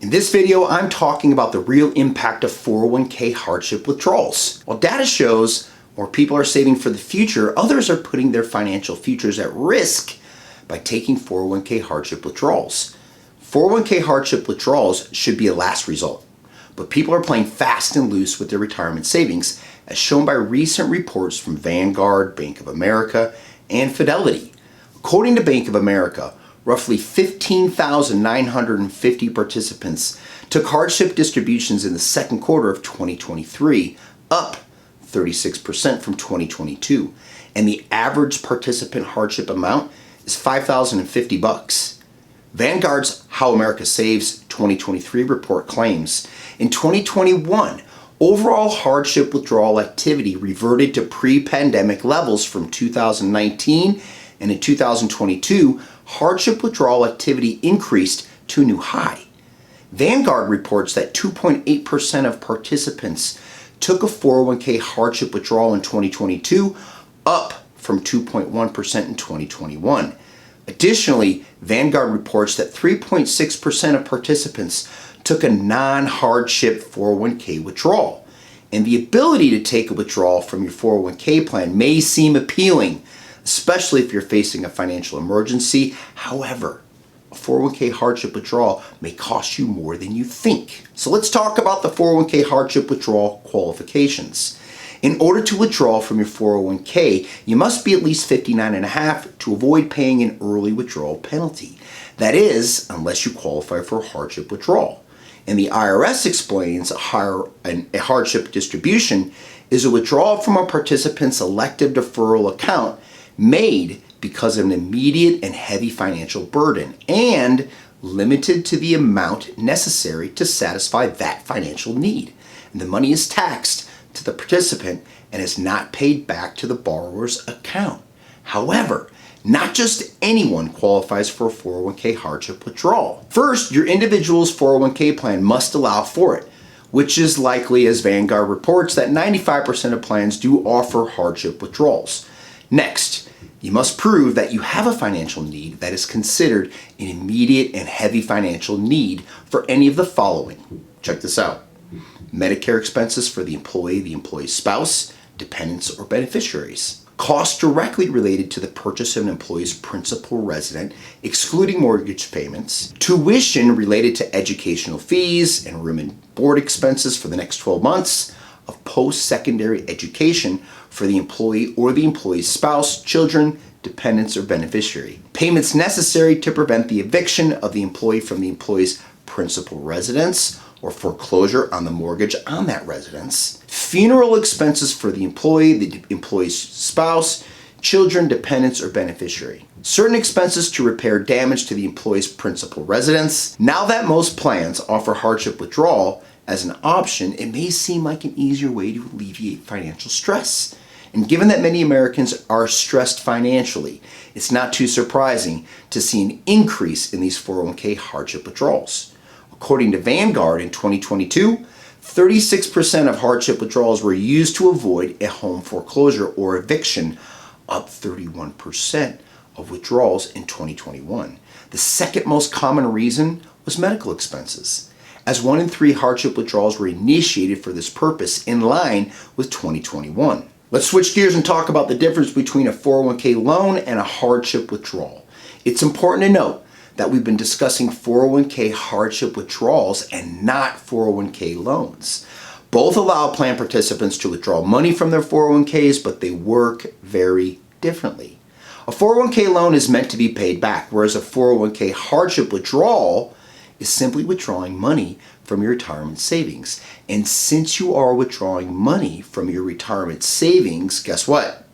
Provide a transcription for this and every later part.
In this video, I'm talking about the real impact of 401k hardship withdrawals. While data shows more people are saving for the future, others are putting their financial futures at risk by taking 401k hardship withdrawals. 401k hardship withdrawals should be a last result, but people are playing fast and loose with their retirement savings, as shown by recent reports from Vanguard, Bank of America, and Fidelity. According to Bank of America, roughly 15,950 participants took hardship distributions in the second quarter of 2023, up 36% from 2022, and the average participant hardship amount is $5,050. Vanguard's How America Saves 2023 report claims in 2021, overall hardship withdrawal activity reverted to pre-pandemic levels from 2019, and in 2022, hardship withdrawal activity increased to a new high. Vanguard reports that 2.8% of participants took a 401k hardship withdrawal in 2022, up from 2.1% in 2021. Additionally, Vanguard reports that 3.6% of participants took a non-hardship 401k withdrawal. And the ability to take a withdrawal from your 401k plan may seem appealing, especially if you're facing a financial emergency. However, a 401k hardship withdrawal may cost you more than you think. So let's talk about the 401k hardship withdrawal qualifications. In order to withdraw from your 401k, you must be at least 59.5 to avoid paying an early withdrawal penalty. That is, unless you qualify for a hardship withdrawal. And the IRS explains a hardship distribution is a withdrawal from a participant's elective deferral account made because of an immediate and heavy financial burden and limited to the amount necessary to satisfy that financial need. And the money is taxed to the participant and is not paid back to the borrower's account. However, not just anyone qualifies for a 401k hardship withdrawal. First, your individual's 401k plan must allow for it, which is likely, as Vanguard reports, that 95% of plans do offer hardship withdrawals. Next, you must prove that you have a financial need that is considered an immediate and heavy financial need for any of the following. Check this out. Medicare expenses for the employee's spouse, dependents, or beneficiaries. Costs directly related to the purchase of an employee's principal residence, excluding mortgage payments. Tuition related to educational fees and room and board expenses for the next 12 months of post-secondary education for the employee or the employee's spouse, children, dependents, or beneficiary. Payments necessary to prevent the eviction of the employee from the employee's principal residence or foreclosure on the mortgage on that residence. Funeral expenses for the employee's spouse, children, dependents, or beneficiary. Certain expenses to repair damage to the employee's principal residence. Now that most plans offer hardship withdrawal as an option, it may seem like an easier way to alleviate financial stress. And given that many Americans are stressed financially, it's not too surprising to see an increase in these 401k hardship withdrawals. According to Vanguard, in 2022, 36% of hardship withdrawals were used to avoid a home foreclosure or eviction, up 31% of withdrawals in 2021. The second most common reason was medical expenses, as 1 in 3 hardship withdrawals were initiated for this purpose, in line with 2021. Let's switch gears and talk about the difference between a 401k loan and a hardship withdrawal. It's important to note that we've been discussing 401k hardship withdrawals and not 401k loans. Both allow plan participants to withdraw money from their 401ks, but they work very differently. A 401k loan is meant to be paid back, whereas a 401k hardship withdrawal is simply withdrawing money from your retirement savings. And since you are withdrawing money from your retirement savings, guess what?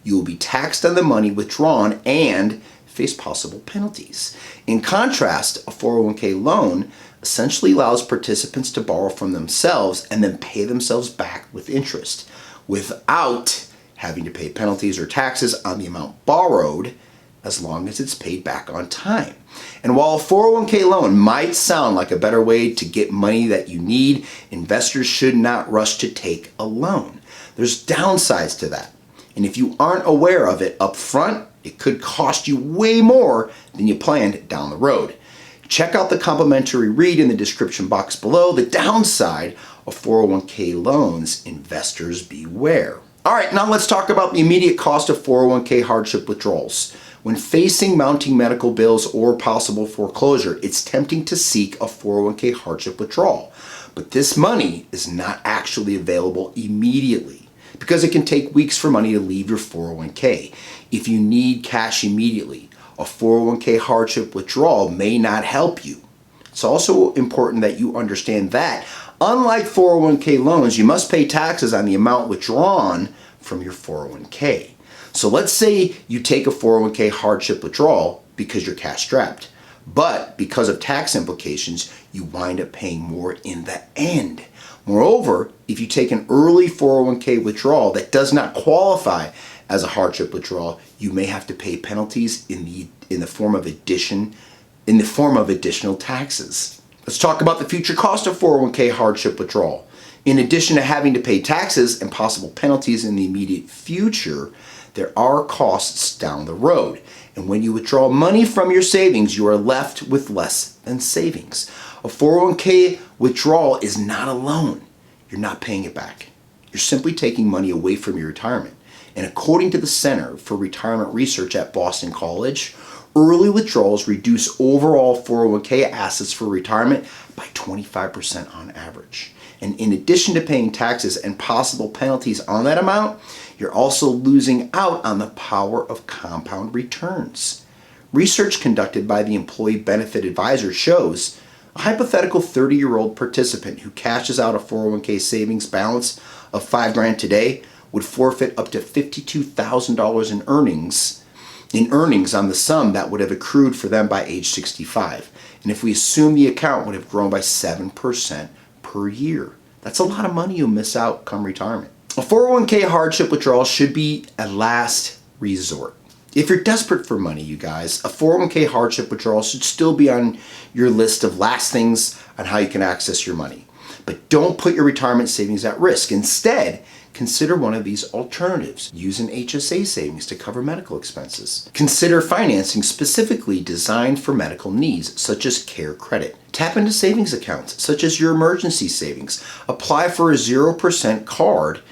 You will be taxed on the money withdrawn and face possible penalties. In contrast, a 401k loan essentially allows participants to borrow from themselves and then pay themselves back with interest without having to pay penalties or taxes on the amount borrowed, as long as it's paid back on time. And while a 401k loan might sound like a better way to get money that you need, investors should not rush to take a loan. There's downsides to that. And if you aren't aware of it up front, it could cost you way more than you planned down the road. Check out the complimentary read in the description box below, The Downside of 401k Loans, Investors Beware. All right, now let's talk about the immediate cost of 401k hardship withdrawals. When facing mounting medical bills or possible foreclosure, it's tempting to seek a 401k hardship withdrawal. But this money is not actually available immediately because it can take weeks for money to leave your 401k. If you need cash immediately, a 401k hardship withdrawal may not help you. It's also important that you understand that, unlike 401k loans, you must pay taxes on the amount withdrawn from your 401k. So let's say you take a 401k hardship withdrawal because you're cash strapped, but because of tax implications, you wind up paying more in the end. Moreover, if you take an early 401k withdrawal that does not qualify as a hardship withdrawal, you may have to pay penalties in the form of additional taxes. Let's talk about the future cost of 401k hardship withdrawal. In addition to having to pay taxes and possible penalties in the immediate future, there are costs down the road. And when you withdraw money from your savings, you are left with less than savings. A 401k withdrawal is not a loan. You're not paying it back. You're simply taking money away from your retirement. And according to the Center for Retirement Research at Boston College, early withdrawals reduce overall 401k assets for retirement by 25% on average. And in addition to paying taxes and possible penalties on that amount, you're also losing out on the power of compound returns. Research conducted by the Employee Benefit Advisor shows a hypothetical 30-year-old participant who cashes out a 401k savings balance of $5,000 today would forfeit up to $52,000 in earnings on the sum that would have accrued for them by age 65. And if we assume the account would have grown by 7% per year, that's a lot of money you'll miss out come retirement. A 401k hardship withdrawal should be a last resort. If you're desperate for money, you guys, a 401k hardship withdrawal should still be on your list of last things on how you can access your money. But don't put your retirement savings at risk. Instead, consider one of these alternatives. Use an HSA savings to cover medical expenses. Consider financing specifically designed for medical needs, such as care credit. Tap into savings accounts, such as your emergency savings. Apply for a 0%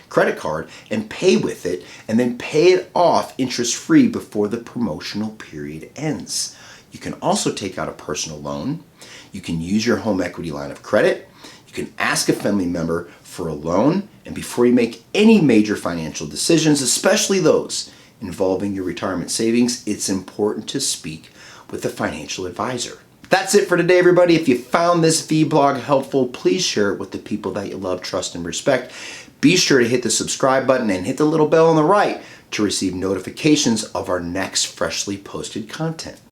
credit card, and pay with it, and then pay it off interest-free before the promotional period ends. You can also take out a personal loan. You can use your home equity line of credit. You can ask a family member for a loan, and before you make any major financial decisions, especially those involving your retirement savings, it's important to speak with a financial advisor. That's it for today, everybody. If you found this vlog helpful, please share it with the people that you love, trust, and respect. Be sure to hit the subscribe button and hit the little bell on the right to receive notifications of our next freshly posted content.